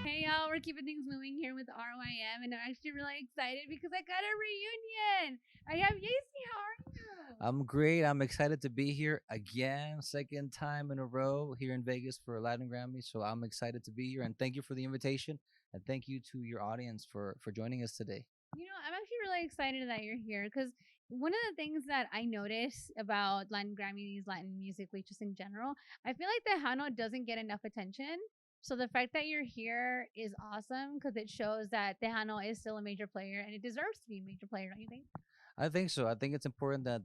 Hey y'all, we're keeping things moving here with RYM, and I'm actually really excited because I got a reunion. I have Yeisi. How are you? I'm great. I'm excited to be here again, second time in a row here in Vegas for Latin Grammy. So I'm excited to be here, and thank you for the invitation, and thank you to your audience for joining us today. I'm actually really excited that you're here because one of the things that I notice about Latin Grammys, Latin music, like just in general, I feel like Tejano doesn't get enough attention. So the fact that you're here is awesome because it shows that Tejano is still a major player and it deserves to be a major player, don't you think? I think so. I think it's important that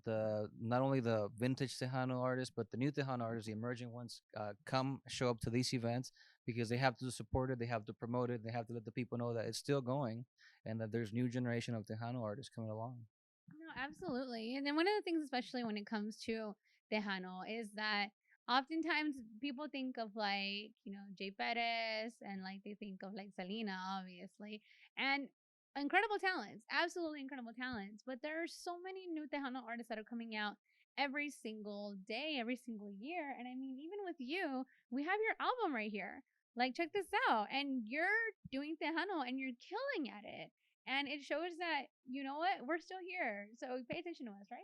not only the vintage Tejano artists, but the new Tejano artists, the emerging ones, come show up to these events because they have to support it, they have to promote it, they have to let the people know that it's still going and that there's new generation of Tejano artists coming along. No, absolutely. And then one of the things, especially when it comes to Tejano, is that oftentimes people think of like, Jay Perez and like they think of like Selena, obviously, and incredible talents, absolutely incredible talents. But there are so many new Tejano artists that are coming out every single day, every single year. And I mean, even with you, we have your album right here. Like, check this out. And you're doing Tejano and you're killing at it. And it shows that, you know what, we're still here. So pay attention to us, right?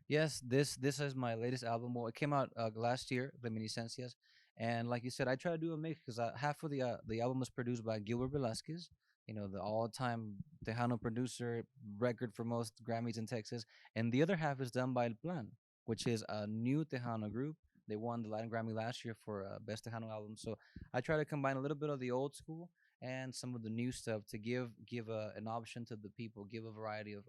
Yes, this is my latest album. Well, it came out last year, Reminiscencias, and like you said, I try to do a mix because half of the album was produced by Gilbert Velasquez, the all-time Tejano producer, record for most Grammys in Texas, and the other half is done by El Plan, which is a new Tejano group. They won the Latin Grammy last year for best Tejano album. So I try to combine a little bit of the old school and some of the new stuff to give an option to the people, give a variety of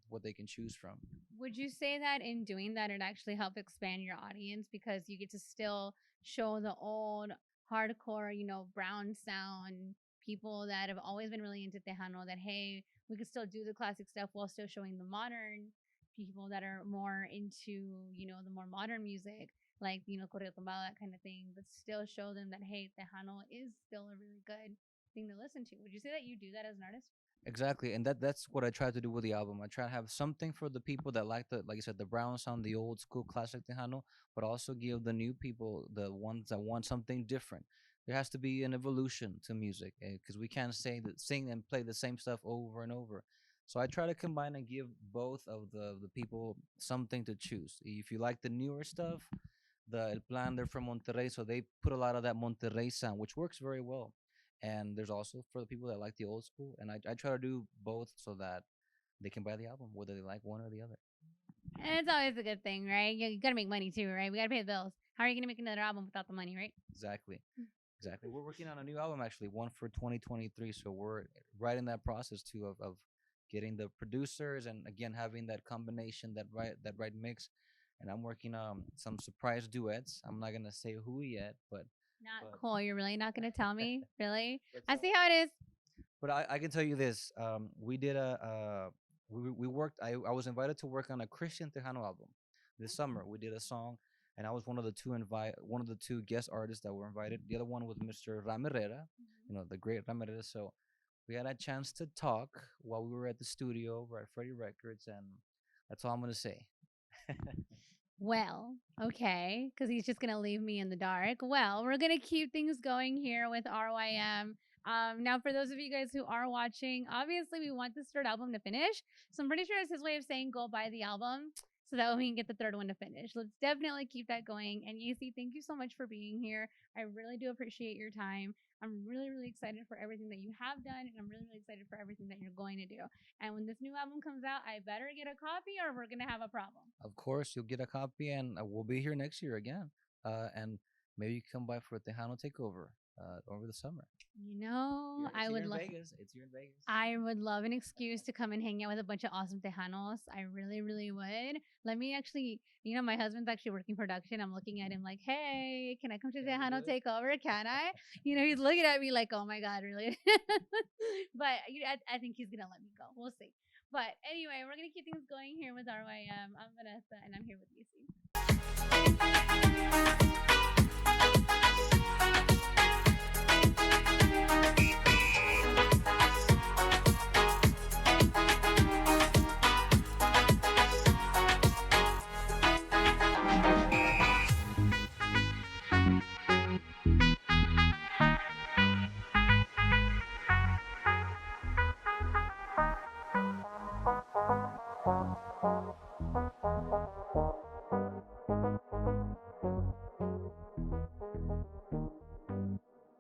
what they can choose from. Would you say that in doing that, it actually helped expand your audience because you get to still show the old hardcore, brown sound people that have always been really into Tejano that, hey, we could still do the classic stuff while still showing the modern people that are more into, the more modern music, like, Corrido Tumbado, that kind of thing, but still show them that, hey, Tejano is still a really good thing to listen to. Would you say that you do that as an artist? Exactly, and that's what I try to do with the album. I try to have something for the people that like like you said, the brown sound, the old school classic Tejano, but also give the new people, the ones that want something different. There has to be an evolution to music because we can't say that sing and play the same stuff over and over. So I try to combine and give both of the people something to choose. If you like the newer stuff, the El Plan, they're from Monterrey, so they put a lot of that Monterrey sound, which works very well. And there's also for the people that like the old school, and I try to do both so that they can buy the album whether they like one or the other. And it's always a good thing, right? You got to make money too, right? We got to pay the bills. How are you going to make another album without the money, right? Exactly. Exactly. We're working on a new album actually, one for 2023. So we're right in that process too of getting the producers and again having that combination, that right mix. And I'm working on some surprise duets. I'm not gonna say who yet, Not but cool. You're really not going to tell me? Really? but I some, see how it is. but I can tell you this. We did we worked. I was invited to work on a Christian Tejano album this summer. We did a song, and I was one of the two guest artists that were invited. The other one was Mr. Ramirera, the great Ramirera. So we had a chance to talk while we were at the studio over at Freddie Records, and that's all I'm gonna say. Well, okay, because he's just gonna leave me in the dark. Well, we're gonna keep things going here with RYM. Now, for those of you guys who are watching, obviously we want this third album to finish, so I'm pretty sure it's his way of saying go buy the album, so that we can get the third one to finish. Let's definitely keep that going. And Yeisi, thank you so much for being here. I really do appreciate your time. I'm really, really excited for everything that you have done, and I'm really, really excited for everything that you're going to do. And when this new album comes out, I better get a copy or we're gonna have a problem. Of course, you'll get a copy, and we'll be here next year again. And maybe you can come by for a Tejano takeover over the summer. It's I here would in love. Vegas. It's here in Vegas. I would love an excuse to come and hang out with a bunch of awesome Tejanos. I really, really would. Let me actually, my husband's actually working production. I'm looking at him like, hey, can I come to Can we do Tejano it? takeover? Can I? He's looking at me like, oh my God, really? But I think he's going to let me go. We'll see. But anyway, we're going to keep things going here with RYM. I'm Vanessa, and I'm here with Lucy.